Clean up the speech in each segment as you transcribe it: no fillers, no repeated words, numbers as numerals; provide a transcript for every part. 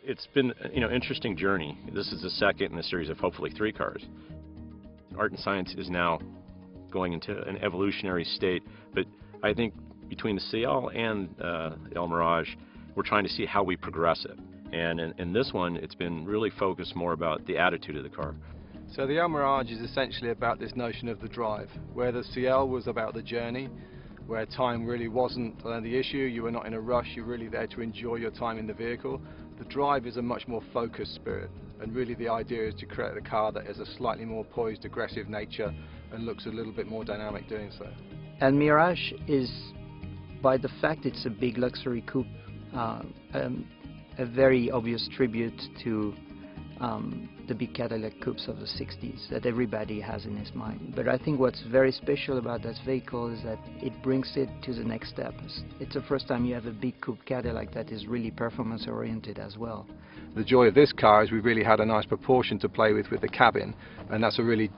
It's been, interesting journey. This is the second in a series of hopefully 3 cars. Art and science is now going into an evolutionary state, but I think between the CL and the Elmiraj, we're trying to see how we progress it. And in this one, it's been really focused more about the attitude of the car. So the Elmiraj is essentially about this notion of the drive, where the CL was about the journey, where time really wasn't the issue. You were not in a rush, you're really there to enjoy your time in the vehicle. The drive is a much more focused spirit, and really the idea is to create a car that has a slightly more poised, aggressive nature and looks a little bit more dynamic doing so. Elmiraj is, by the fact it's a big luxury coupe, a very obvious tribute to the big Cadillac coupes of the 60s that everybody has in his mind. But I think what's very special about that vehicle is that it brings it to the next step. It's the first time you have a big coupe Cadillac that is really performance oriented as well. The joy of this car is we really had a nice proportion to play with the cabin, and that's a really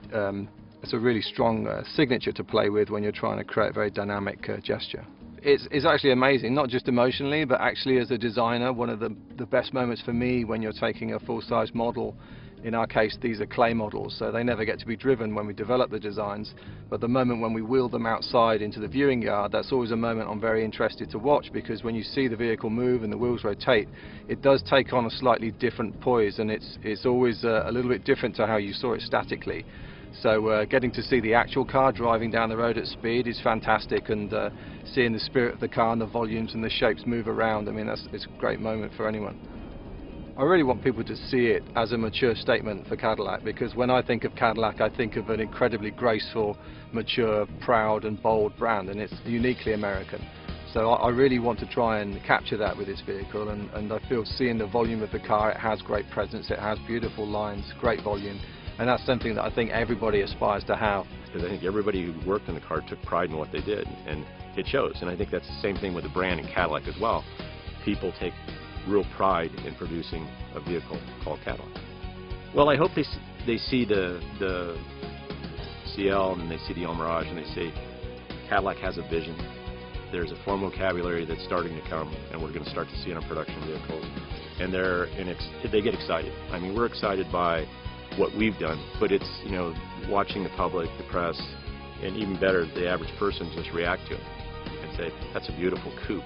strong signature to play with when you're trying to create a very dynamic gesture. It's actually amazing, not just emotionally, but actually as a designer. One of the best moments for me when you're taking a full-size model, in our case these are clay models, so they never get to be driven when we develop the designs, but the moment when we wheel them outside into the viewing yard, that's always a moment I'm very interested to watch, because when you see the vehicle move and the wheels rotate, it does take on a slightly different poise, and it's always a little bit different to how you saw it statically. So getting to see the actual car driving down the road at speed is fantastic, and seeing the spirit of the car and the volumes and the shapes move around, I mean, it's a great moment for anyone. I really want people to see it as a mature statement for Cadillac, because when I think of Cadillac, I think of an incredibly graceful, mature, proud and bold brand, and it's uniquely American. So I really want to try and capture that with this vehicle, and I feel seeing the volume of the car, it has great presence, it has beautiful lines, great volume. And that's something that I think everybody aspires to have. Because I think everybody who worked in the car took pride in what they did, and it shows. And I think that's the same thing with the brand and Cadillac as well. People take real pride in producing a vehicle called Cadillac. Well, I hope they see the CL and they see the Elmiraj and they say Cadillac has a vision. There's a form vocabulary that's starting to come, and we're going to start to see it on production vehicles. And they get excited. I mean, we're excited by what we've done, but it's, watching the public, the press, and even better, the average person just react to it and say, that's a beautiful coupe.